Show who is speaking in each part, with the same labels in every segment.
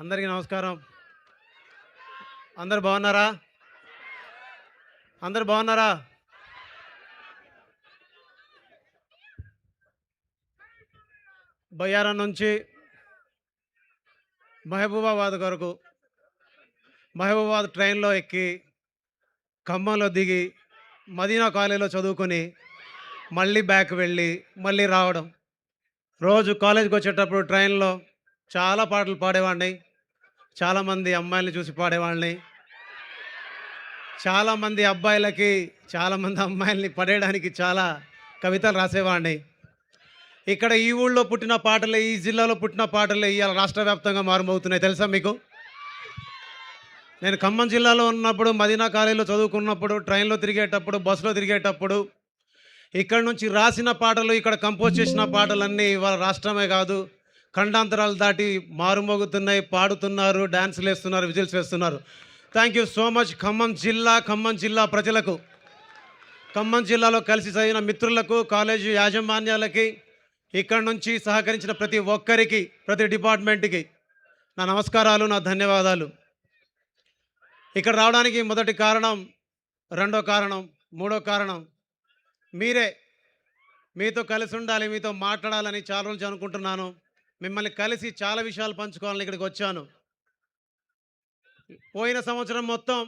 Speaker 1: అందరికీ నమస్కారం. అందరూ బాగున్నారా? అందరూ బాగున్నారా? బయ్యారం నుంచి మహబూబాబాద్ వరకు మహబూబాబాద్ ట్రైన్‌లో ఎక్కి, ఖమ్మంలో దిగి, మదీనా కాలేజ్‌లో చదువుకొని, మళ్ళీ బ్యాక్ వెళ్ళి, మళ్ళీ రావడం. రోజు కాలేజ్‌కొచ్చేటప్పుడు ట్రైన్‌లో చాలా పాటలు పాడేవాడిని. చాలామంది అమ్మాయిల్ని చూసి పాడేవాడిని. చాలామంది అబ్బాయిలకి, చాలామంది అమ్మాయిల్ని పడేయడానికి చాలా కవితలు రాసేవాడిని. ఇక్కడ ఈ ఊళ్ళో పుట్టిన పాటలే, ఈ జిల్లాలో పుట్టిన పాటలే ఇవాళ రాష్ట్ర వ్యాప్తంగా మారుమోగుతున్నాయి. తెలుసా మీకు? నేను ఖమ్మం జిల్లాలో ఉన్నప్పుడు, మదీనా కాలేజీలో చదువుకున్నప్పుడు, ట్రైన్‌లో తిరిగేటప్పుడు, బస్సులో తిరిగేటప్పుడు, ఇక్కడ నుంచి రాసిన పాటలు, ఇక్కడ కంపోజ్ చేసిన పాటలన్నీ ఇవాళ రాష్ట్రమే కాదు, ఖండాంతరాలు దాటి మారుమోగుతున్నాయి. పాడుతున్నారు, డాన్సులు వేస్తున్నారు, విజిల్స్ వేస్తున్నారు. Thank you so much Khammam జిల్లా ప్రజలకు, ఖమ్మం జిల్లాలో కలిసి చదివిన మిత్రులకు, కాలేజీ యాజమాన్యాలకి, ఇక్కడ నుంచి సహకరించిన ప్రతి ఒక్కరికి, ప్రతి డిపార్ట్మెంట్కి నా నమస్కారాలు, నా ధన్యవాదాలు. ఇక్కడ రావడానికి మొదటి కారణం, రెండో కారణం, మూడో కారణం మీరే. మీతో కలిసి ఉండాలి, మీతో మాట్లాడాలని చాలా రోజులు నుంచి అనుకుంటున్నాను. మిమ్మల్ని కలిసి చాలా విషయాలు పంచుకోవాలని ఇక్కడికి వచ్చాను. పోయిన సంవత్సరం మొత్తం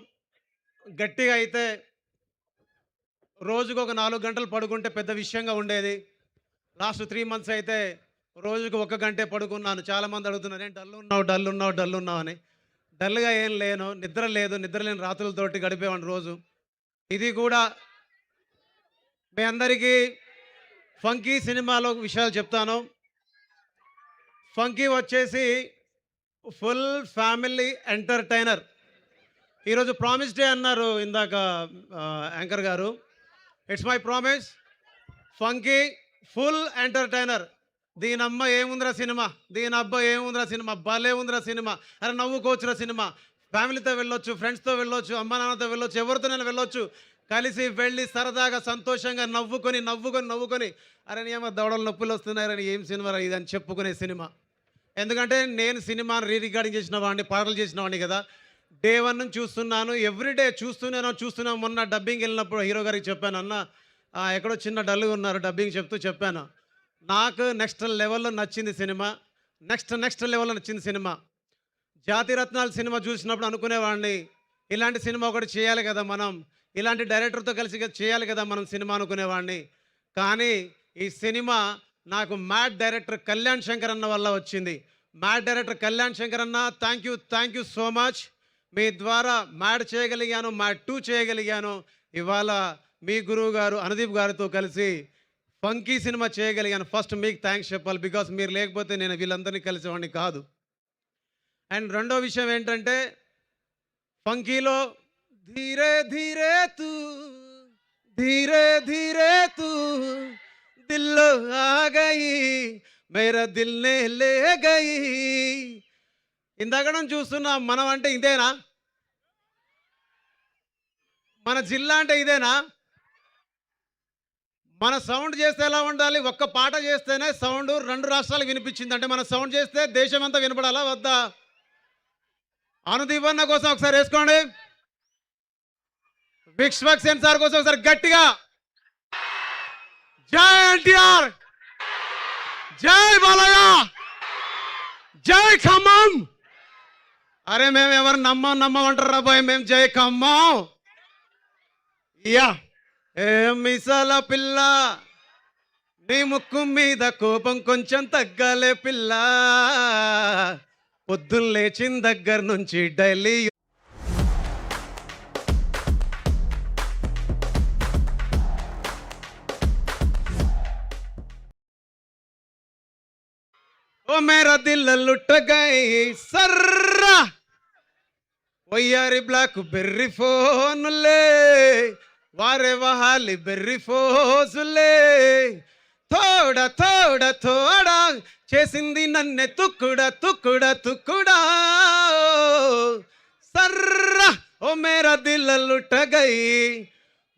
Speaker 1: గట్టిగా అయితే రోజుకు ఒక 4 గంటలు పడుకుంటే పెద్ద విషయంగా ఉండేది. లాస్ట్ 3 మంత్స్ అయితే రోజుకు 1 గంటే పడుకున్నాను. చాలామంది అడుగుతున్నారు, ఏంటి డల్ ఉన్నావు అని. డల్గా ఏం లేను, నిద్ర లేని రాత్రులతోటి గడిపేవాడిని రోజు. ఇది కూడా మీ అందరికీ ఫంకీ సినిమాలో విషయాలు చెప్తాను. ఫంకీ వచ్చేసి ఫుల్ ఫ్యామిలీ ఎంటర్టైనర్. ఈరోజు ప్రామిస్ డే అన్నారు ఇందాక యాంకర్ గారు. It's my promise. Funky full entertainer. దీనమ్మ ఏముందిరా సినిమా, దీని అబ్బా ఏముందిరా సినిమా, భలే ఉందిరా సినిమా, అరే నవ్వుకోవచ్చురా సినిమా. ఫ్యామిలీతో వెళ్ళొచ్చు, ఫ్రెండ్స్తో వెళ్ళొచ్చు, అమ్మ నాన్నతో వెళ్ళొచ్చు, ఎవరితోనైనా వెళ్ళొచ్చు. కలిసి వెళ్ళి సరదాగా సంతోషంగా నవ్వుకొని అరే నీ అమ్మ దవడలు నొప్పులు వస్తున్నాయని, ఏం సినిమా ఇది అని చెప్పుకునే సినిమా. ఎందుకంటే నేను సినిమాను రికార్డింగ్ చేసిన వాడిని, పాటలు చేసిన వాడిని కదా. డే 1 నుంచి చూస్తున్నాను, ఎవ్రీడే చూస్తున్నాను. మొన్న డబ్బింగ్ వెళ్ళినప్పుడు హీరో గారికి చెప్పాను, అన్న ఎక్కడో చిన్న డల్గా ఉన్నారు, డబ్బింగ్ చెప్తూ చెప్పాను. నాకు నెక్స్ట్ లెవెల్లో నచ్చింది సినిమా. నెక్స్ట్ లెవెల్లో నచ్చింది సినిమా. జాతిరత్నాలు సినిమా చూసినప్పుడు అనుకునేవాడిని, ఇలాంటి సినిమా ఒకటి చేయాలి కదా మనం, ఇలాంటి డైరెక్టర్తో కలిసి చేయాలి కదా మనం సినిమా అనుకునేవాడిని. కానీ ఈ సినిమా నాకు మ్యాడ్ డైరెక్టర్ కళ్యాణ్ శంకర్ అన్న వల్ల వచ్చింది. మ్యాడ్ డైరెక్టర్ కళ్యాణ్ శంకర్ అన్న, థ్యాంక్ యూ సో మచ్. మీ ద్వారా మ్యాడ్ చేయగలిగాను, మ్యాడ్ 2 చేయగలిగాను. ఇవాళ మీ గురువు గారు అనుదీప్ గారితో కలిసి ఫంకీ సినిమా చేయగలిగాను. ఫస్ట్ మీకు థ్యాంక్స్ చెప్పాలి, బికాస్ మీరు లేకపోతే నేను వీళ్ళందరినీ కలిసేవాడిని కాదు. అండ్ రెండో విషయం ఏంటంటే, ఫంకీలో ధీరే ధీరే తూ దిల్లో ఆ గయి మేరా దిల్నే లే గయి. ఇందాక నుంచి చూస్తున్నా, మనం అంటే ఇదేనా? మన జిల్లా అంటే ఇదేనా? మన సౌండ్ చేస్తే ఎలా ఉండాలి? ఒక్క పాట చేస్తేనే సౌండ్ 2 రాష్ట్రాలకు వినిపించింది అంటే మన సౌండ్ చేస్తే దేశం అంతా వినపడాలా వద్దా? అనుదీపన్న కోసం ఒకసారి వేసుకోండి, విశ్వక్ సెన్సార్ కోసం ఒకసారి గట్టిగా. జై ఎన్టీఆర్, జై బాలయ్య, జై ఖమ్మం. అరే మేము ఎవరు నమ్మమంటారు రాబోయే, మేము జై ఖమ్మం. యా ఏ మిసాల పిల్ల, నీ ముక్కు మీద కోపం కొంచెం తగ్గాలే పిల్ల, పొద్దున్న లేచిన దగ్గర నుంచి డైలీ. ఓ మేరా దిల్ లుట్ట గయి సర్రా, వయ్యారి బ్లాక్ బెర్రీ ఫోనులే, వారే వహాలి బెర్రీ ఫోజులే, తోడా చేసింది నన్నే తుక్కుడా సర్రా. ఓ మేరా దిల్ లుట్ట గయి.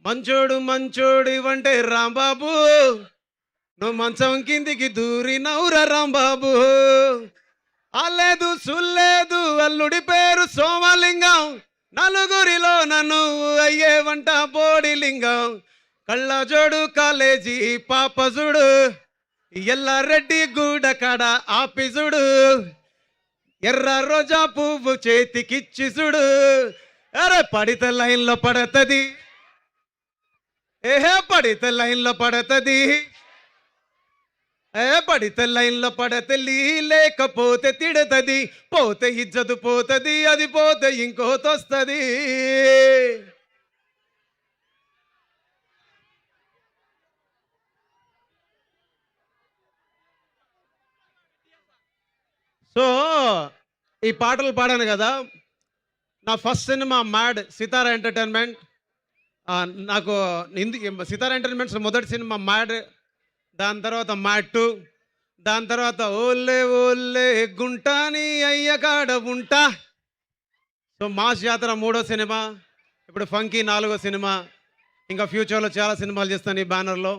Speaker 1: మంచోడు ఇవంటే రాంబాబు, నువ్వు మంచం కిందికి దూరినవురా రాంబాబు. లేదు సుల్లేదు అల్లుడి పేరు సోమలింగం, నలుగురిలో నన్ను అయ్యే వంట బోడిలింగం, కళ్ళజోడు కాలేజీ పాపజుడు, ఎల్లారెడ్డి గూడ కాడ ఆఫీసుడు, ఎర్ర రోజా పువ్వు చేతికిచ్చి చూడు, అరే పడితే లైన్లో పడతది, ఏహే పడితే లైన్లో పడతది, పడితే లైన్లో పడతలి, లేకపోతే తిడతది, పోతే ఇజ్జతు పోతుంది, అది పోతే ఇంకోతొస్తుంది. సో ఈ పాటలు పాడాను కదా, నా ఫస్ట్ సినిమా మ్యాడ్ సితారా ఎంటర్టైన్మెంట్. నాకు సితారా ఎంటర్టైన్మెంట్స్ మొదటి సినిమా మ్యాడ్, దాని తర్వాత మ్యాడ్ 2, దాని తర్వాత ఓల్లే ఓల్లే గుంటాని అయ్యగాడ ఉంటా. సో మాస్ జాతర 3వ సినిమా, ఇప్పుడు ఫంకీ 4వ సినిమా, ఇంకా ఫ్యూచర్లో చాలా సినిమాలు చేస్తాను ఈ బ్యానర్లో.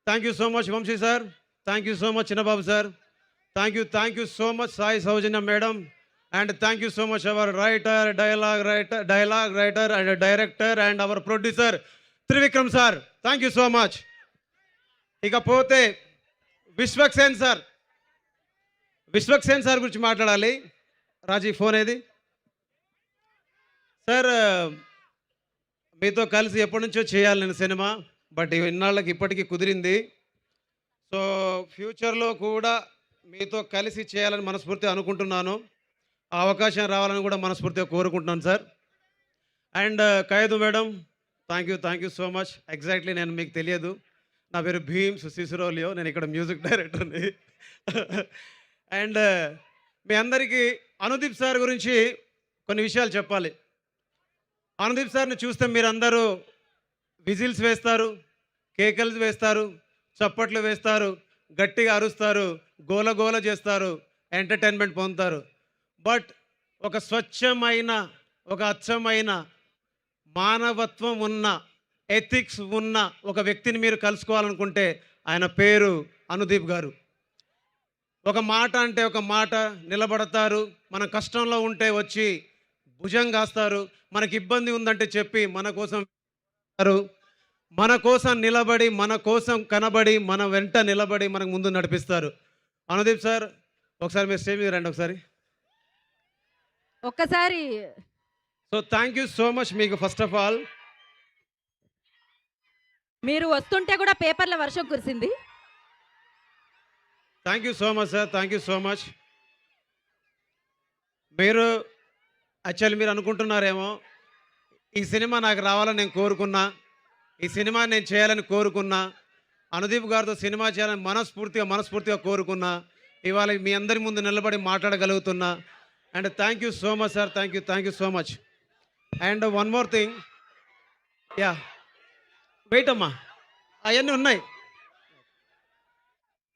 Speaker 1: Thank you so much Vamsi sir, thank you so much Chinnababu sir, thank you so much Sai Soujanya madam, and thank you so much our writer, dialogue writer and director and our producer Trivikram sir, thank you so much. ఇకపోతే Vishwaksen sir గురించి మాట్లాడాలి. రాజీ phone ఏది sir? మీతో కలిసి ఎప్పటి నుంచో చేయాలి నేను సినిమా, బట్ ఇన్నాళ్ళకి ఇప్పటికీ కుదిరింది. సో ఫ్యూచర్లో కూడా మీతో కలిసి చేయాలని మనస్ఫూర్తిగా అనుకుంటున్నాను. ఆ అవకాశం రావాలని కూడా మనస్ఫూర్తిగా కోరుకుంటున్నాను సార్. అండ్ ఖైదు madam, thank you so much. Exactly నేను మీకు తెలియదు, నా పేరు భీమ్స్ సిసిరోలియో, నేను ఇక్కడ మ్యూజిక్ డైరెక్టర్ని. అండ్ మీ అందరికీ అనుదీప్ సార్ గురించి కొన్ని విషయాలు చెప్పాలి. అనుదీప్ సార్ని చూస్తే మీరందరూ విజిల్స్ వేస్తారు, కేకలు వేస్తారు, చప్పట్లు వేస్తారు, గట్టిగా అరుస్తారు, గోల చేస్తారు, ఎంటర్టైన్మెంట్ పొందుతారు. బట్ ఒక స్వచ్ఛమైన, ఒక అచ్చమైన మానవత్వం ఉన్న, ఎథిక్స్ ఉన్న ఒక వ్యక్తిని మీరు కలుసుకోవాలనుకుంటే ఆయన పేరు అనుదీప్ గారు. ఒక మాట అంటే ఒక మాట, నిలబడతారు. మన కష్టంలో ఉంటే వచ్చి భుజం కాస్తారు, మనకి ఇబ్బంది ఉందంటే చెప్పి మన కోసం నిలబడి, మన కోసం కనబడి, మన వెంట నిలబడి మనకు ముందు నడిపిస్తారు. అనుదీప్ సార్, ఒకసారి మీరు స్టేజ్ మీద రండి ఒక్కసారి. So thank you so much మీకు. ఫస్ట్ ఆఫ్ ఆల్
Speaker 2: మీరు వస్తుంటే కూడా పేపర్ల వర్షం కురిసింది.
Speaker 1: Thank you so much sir, thank you so much. మీరు మీరు అనుకుంటున్నారేమో, ఈ సినిమా నాకు రావాలని నేను కోరుకున్నా, ఈ సినిమా నేను చేయాలని కోరుకున్నా, అనుదీప్ గారితో సినిమా చేయాలని మనస్ఫూర్తిగా కోరుకున్నా, ఇవాళ మీ అందరి ముందు నిలబడి మాట్లాడగలుగుతున్నా. And thank you so much sir, thank you so much. And one more thing, wait అమ్మా, అవన్నీ ఉన్నాయి.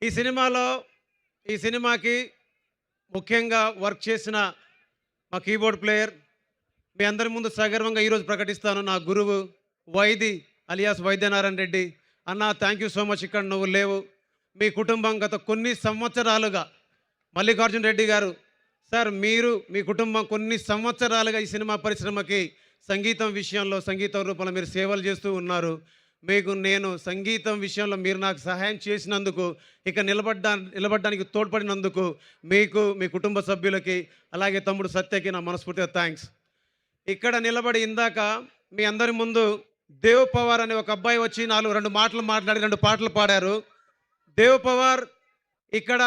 Speaker 1: ఈ సినిమాకి ముఖ్యంగా వర్క్ చేసిన మా కీబోర్డ్ ప్లేయర్, మీ అందరి ముందు సగర్వంగా ఈరోజు ప్రకటిస్తాను, నా గురువు వైది అలియాస్ వైద్యనారాయణ రెడ్డి అన్న. Thank you so much. ఇక్కడ నువ్వు లేవు, మీ కుటుంబం గత కొన్ని సంవత్సరాలుగా, మల్లికార్జున రెడ్డి గారు సార్, మీరు మీ కుటుంబం కొన్ని సంవత్సరాలుగా ఈ సినిమా పరిశ్రమకి సంగీతం విషయంలో, సంగీతం రూపంలో మీరు సేవలు చేస్తూ ఉన్నారు. మీకు నేను సంగీతం విషయంలో మీరు నాకు సహాయం చేసినందుకు, ఇక నిలబడడానికి తోడ్పడినందుకు మీకు, మీ కుటుంబ సభ్యులకి, అలాగే తమ్ముడు సత్యకి నా మనస్ఫూర్తిగా థ్యాంక్స్. ఇక్కడ నిలబడి ఇందాక మీ అందరి ముందు దేవ్ పవార్ అనే ఒక అబ్బాయి వచ్చి 2 మాటలు మాట్లాడి 2 పాటలు పాడారు. దేవ్ పవార్ ఇక్కడ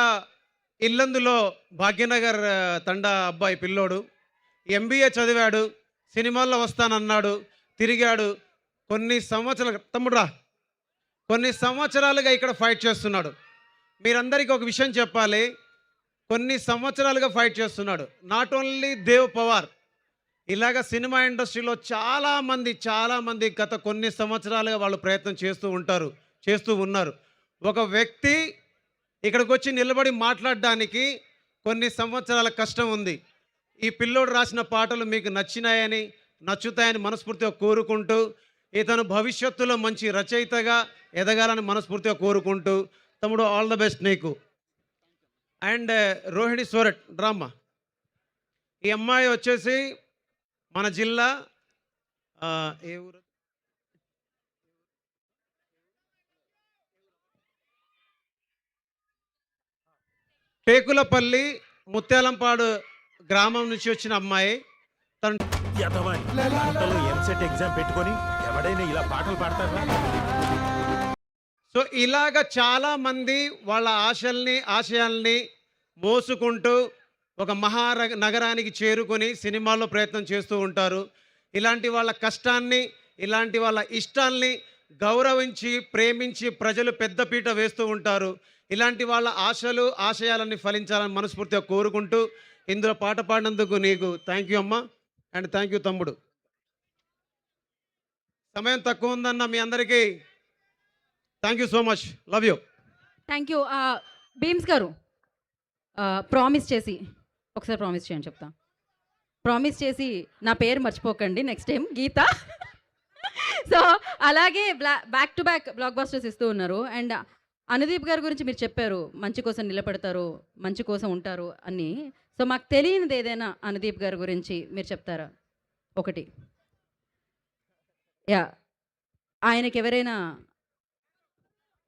Speaker 1: ఇల్లందులో భాగ్యనగర్ తండా అబ్బాయి పిల్లోడు, MBA చదివాడు, సినిమాల్లో వస్తానన్నాడు, తిరిగాడు. కొన్ని సంవత్సరాలుగా ఇక్కడ ఫైట్ చేస్తున్నాడు. మీరందరికీ ఒక విషయం చెప్పాలి, కొన్ని సంవత్సరాలుగా ఫైట్ చేస్తున్నాడు. నాట్ ఓన్లీ దేవ్ పవార్, ఇలాగ సినిమా ఇండస్ట్రీలో చాలామంది గత కొన్ని సంవత్సరాలుగా వాళ్ళు ప్రయత్నం చేస్తూ ఉన్నారు. ఒక వ్యక్తి ఇక్కడికి వచ్చి నిలబడి మాట్లాడడానికి కొన్ని సంవత్సరాల కష్టం ఉంది. ఈ పిల్లోడు రాసిన పాటలు మీకు నచ్చుతాయని మనస్ఫూర్తిగా కోరుకుంటూ, ఇతను భవిష్యత్తులో మంచి రచయితగా ఎదగాలని మనస్ఫూర్తిగా కోరుకుంటూ, తమ్ముడు ఆల్ ద బెస్ట్ నీకు. అండ్ రోహిణి సోరట్ డ్రామా. ఈ అమ్మాయి వచ్చేసి మన జిల్లా ఏ ఊరు, టేకులపల్లి ముత్యాలంపాడు గ్రామం నుంచి వచ్చిన అమ్మాయి. తను
Speaker 3: ఎదవాని గంటలో ఎంసెట్ ఎగ్జామ్ పెట్టుకొని ఎవడైనా ఇలా పాటలు పాడతారా?
Speaker 1: సో ఇలాగ చాలామంది వాళ్ళ ఆశయాల్ని మోసుకుంటూ ఒక నగరానికి చేరుకొని సినిమాల్లో ప్రయత్నం చేస్తూ ఉంటారు. ఇలాంటి వాళ్ళ కష్టాన్ని, ఇలాంటి వాళ్ళ ఇష్టాల్ని గౌరవించి ప్రేమించి ప్రజలు పెద్దపీట వేస్తూ ఉంటారు. ఇలాంటి వాళ్ళ ఆశయాలన్నీ ఫలించాలని మనస్ఫూర్తిగా కోరుకుంటూ ఇందులో పాట పాడినందుకు నీకు థ్యాంక్ యూ అమ్మా, అండ్ థ్యాంక్ యూ తమ్ముడు. సమయం తక్కువ ఉందన్న మీ అందరికీ thank you so much, love you.
Speaker 2: Thank you. Bheems గారు ప్రామిస్ చేసి ఒకసారి ప్రామిస్ చేయండి, చెప్తా. ప్రామిస్ చేసి నా పేరు మర్చిపోకండి నెక్స్ట్ టైం, గీత. సో అలాగే back to back black busters ఇస్తూ ఉన్నారు. అండ్ అనుదీప్ గారి గురించి మీరు చెప్పారు, మంచి కోసం నిలబడతారు, మంచి కోసం ఉంటారు అని. సో మాకు తెలియనిది ఏదైనా అనుదీప్ గారి గురించి మీరు చెప్తారా? ఒకటి, యా, ఆయనకి ఎవరైనా,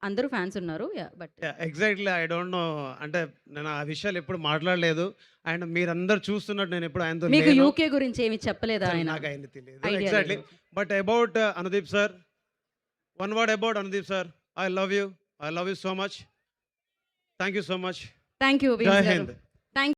Speaker 2: అందరూ ఫ్యాన్స్ ఉన్నారు, yeah, but
Speaker 1: exactly I don't know, అంటే నేను ఆ విషయాలు ఎప్పుడు మాట్లాడలేదు. అండ్ మీరందరూ చూస్తున్నట్టు నేను ఎప్పుడు ఆయనతో
Speaker 2: మీకు
Speaker 1: లేను.
Speaker 2: యూకే గురించి ఏమి చెప్పలేదా ఆయన?
Speaker 1: నాకు ఆయన తెలియదు
Speaker 2: Idea
Speaker 1: ఎగ్జాక్ట్లీ.
Speaker 2: లేదు.
Speaker 1: But about Anudeep sir, one word about Anudeep sir, I love you so much, thank you so much,
Speaker 2: thank you
Speaker 1: జై హింద్.